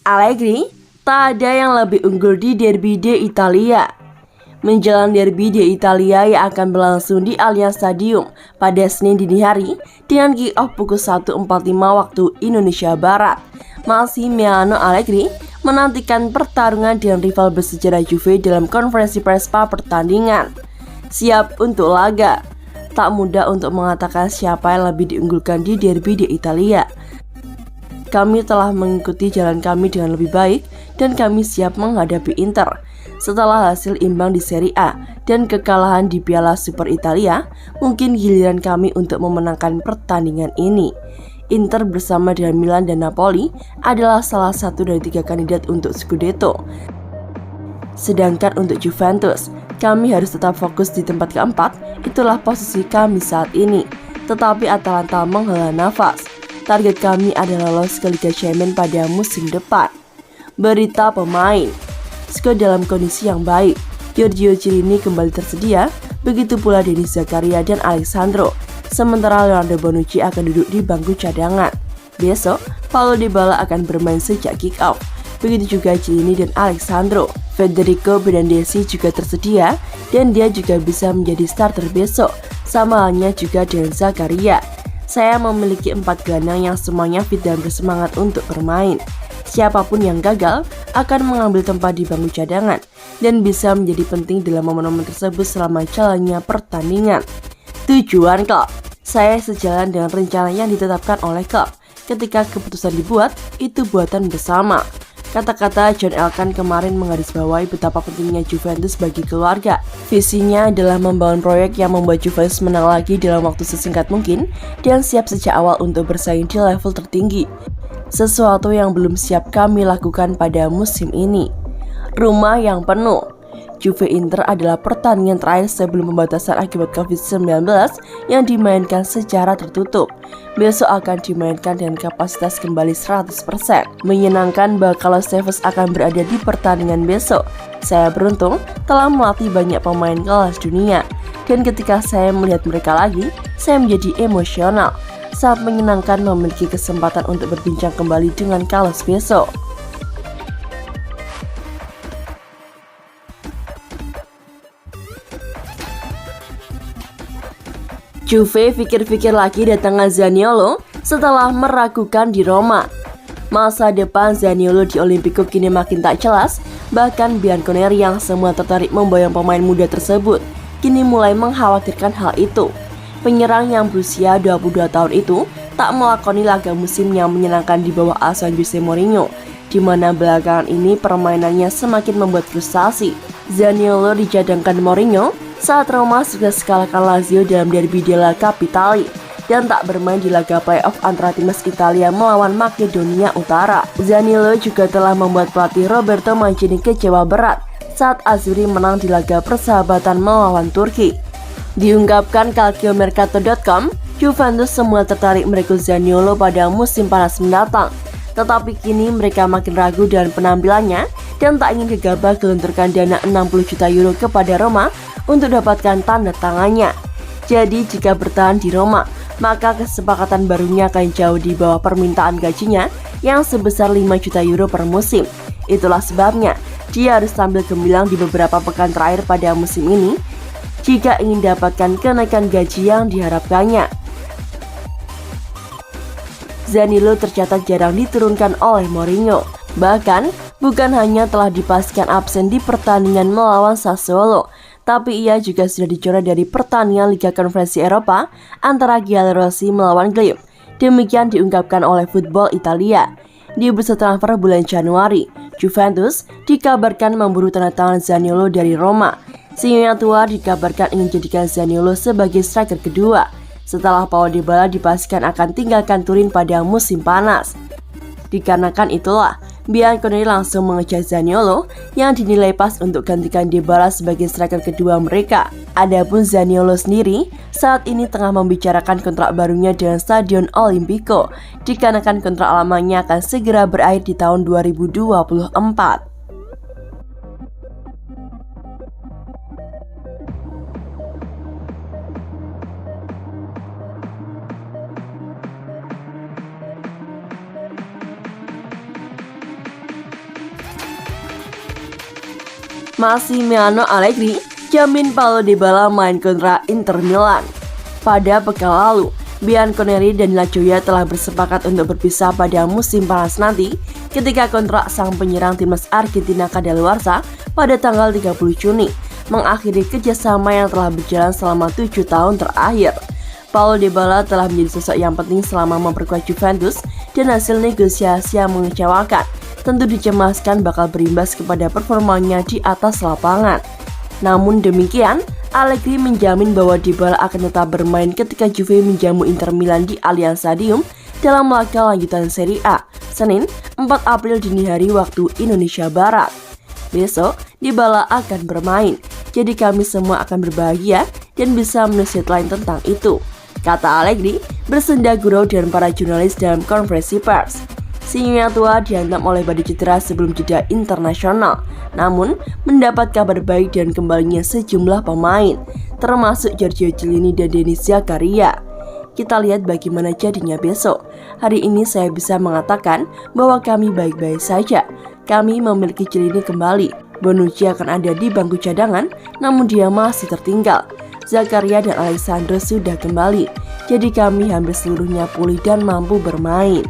Allegri, tak ada yang lebih unggul di Derby d'Italia. Menjelang Derby d'Italia yang akan berlangsung di Allianz Stadium pada Senin dini hari dengan kick-off pukul 1.45 waktu Indonesia Barat, Massimiliano Allegri menantikan pertarungan dengan rival bersejarah Juve dalam konferensi pers pertandingan. Siap untuk laga. Tak mudah untuk mengatakan siapa yang lebih diunggulkan di Derby d'Italia. Kami telah mengikuti jalan kami dengan lebih baik dan kami siap menghadapi Inter. Setelah hasil imbang di Serie A dan kekalahan di Piala Super Italia, mungkin giliran kami untuk memenangkan pertandingan ini. Inter bersama dengan Milan dan Napoli adalah salah satu dari 3 kandidat untuk Scudetto. Sedangkan untuk Juventus, kami harus tetap fokus di tempat keempat, itulah posisi kami saat ini. Tetapi Atalanta menghela nafas. Target kami adalah lolos ke Liga Champions pada musim depan. Berita pemain, Sko dalam kondisi yang baik. Giorgio Chiellini kembali tersedia, begitu pula Denis Zakaria dan Alessandro. Sementara Leonardo Bonucci akan duduk di bangku cadangan. Besok, Paulo Dybala akan bermain sejak kick-off. Begitu juga Chiellini dan Alessandro. Federico Bernardeschi juga tersedia dan dia juga bisa menjadi starter besok. Sama halnya juga dengan Zakaria. Saya memiliki 4 gelandang yang semuanya fit dan bersemangat untuk bermain. Siapapun yang gagal akan mengambil tempat di bangku cadangan dan bisa menjadi penting dalam momen-momen tersebut selama jalannya pertandingan. Tujuan klub, saya sejalan dengan rencana yang ditetapkan oleh klub. Ketika keputusan dibuat, itu buatan bersama. Kata-kata John Elkann kemarin menggarisbawahi betapa pentingnya Juventus bagi keluarga. Visinya adalah membangun proyek yang membuat Juventus menang lagi dalam waktu sesingkat mungkin dan siap sejak awal untuk bersaing di level tertinggi. Sesuatu yang belum siap kami lakukan pada musim ini. Rumah yang penuh. Juve Inter adalah pertandingan terakhir sebelum pembatasan akibat COVID-19 yang dimainkan secara tertutup. Besok akan dimainkan dengan kapasitas kembali 100%. Menyenangkan bakal Steves akan berada di pertandingan besok. Saya beruntung telah melatih banyak pemain kelas dunia. Dan ketika saya melihat mereka lagi, saya menjadi emosional. Sangat menyenangkan memiliki kesempatan untuk berbincang kembali dengan Carlos besok. Juve pikir-pikir lagi datangan Zaniolo setelah meragukan di Roma. Masa depan Zaniolo di Olimpico kini makin tak jelas, bahkan Bianconeri yang semua tertarik memboyong pemain muda tersebut kini mulai mengkhawatirkan hal itu. Penyerang yang berusia 22 tahun itu tak melakoni laga musim yang menyenangkan di bawah asuhan Jose Mourinho, di mana belakangan ini permainannya semakin membuat frustasi. Zaniolo dicadangkan Mourinho saat Roma sukses kalahkan Lazio dalam Derby della Capitale dan tak bermain di laga playoff antara timnas Italia melawan Makedonia Utara. Zaniolo juga telah membuat pelatih Roberto Mancini kecewa berat saat Azzurri menang di laga persahabatan melawan Turki. Diungkapkan calciomercato.com, Juventus semula tertarik merekrut Zaniolo pada musim panas mendatang. Tetapi kini mereka makin ragu dengan penampilannya dan tak ingin gegabah gelontorkan dana 60 juta euro kepada Roma untuk dapatkan tanda tangannya. Jadi jika bertahan di Roma, maka kesepakatan barunya akan jauh di bawah permintaan gajinya yang sebesar 5 juta euro per musim. Itulah sebabnya dia harus tampil gemilang di beberapa pekan terakhir pada musim ini jika ingin dapatkan kenaikan gaji yang diharapkannya. Zaniolo tercatat jarang diturunkan oleh Mourinho. Bahkan, bukan hanya telah dipastikan absen di pertandingan melawan Sassuolo, tapi ia juga sudah dicoret dari pertandingan Liga Konferensi Eropa antara Galatasaray melawan Lille. Demikian diungkapkan oleh Football Italia. Di bursa transfer bulan Januari, Juventus dikabarkan memburu tanda tangan Zaniolo dari Roma. Sinyonya tua dikabarkan ingin jadikan Zaniolo sebagai striker kedua setelah Paulo Dybala dipastikan akan tinggalkan Turin pada musim panas. Dikarenakan itulah, Bianconeri langsung mengejar Zaniolo yang dinilai pas untuk gantikan Dybala sebagai striker kedua mereka. Adapun Zaniolo sendiri saat ini tengah membicarakan kontrak barunya dengan Stadion Olimpico, dikarenakan kontrak lamanya akan segera berakhir di tahun 2024. Massimiliano Allegri jamin Paulo Dybala main kontra Inter Milan. Pada pekan lalu, Bianconeri dan Lazio telah bersepakat untuk berpisah pada musim panas nanti ketika kontrak sang penyerang timnas Argentina kadaluarsa pada tanggal 30 Juni, mengakhiri kerjasama yang telah berjalan selama 7 tahun terakhir. Paulo Dybala telah menjadi sosok yang penting selama memperkuat Juventus dan hasil negosiasi yang mengecewakan tentu dicemaskan bakal berimbas kepada performanya di atas lapangan. Namun demikian, Allegri menjamin bahwa Dybala akan tetap bermain ketika Juve menjamu Inter Milan di Allianz Stadium dalam laga lanjutan Serie A, Senin 4 April dini hari waktu Indonesia Barat. Besok, Dybala akan bermain, jadi kami semua akan berbahagia dan bisa menulis headline tentang itu, kata Allegri bersenda gurau dan para jurnalis dalam konferensi pers. Sinyonya tua dihantam oleh badai cedera sebelum jeda internasional, namun mendapat kabar baik dan kembalinya sejumlah pemain, termasuk Giorgio Chiellini dan Denis Zakaria. Kita lihat bagaimana jadinya besok. Hari ini saya bisa mengatakan bahwa kami baik-baik saja. Kami memiliki Chiellini kembali. Bonucci akan ada di bangku cadangan, namun dia masih tertinggal. Zakaria dan Alexandro sudah kembali, jadi kami hampir seluruhnya pulih dan mampu bermain.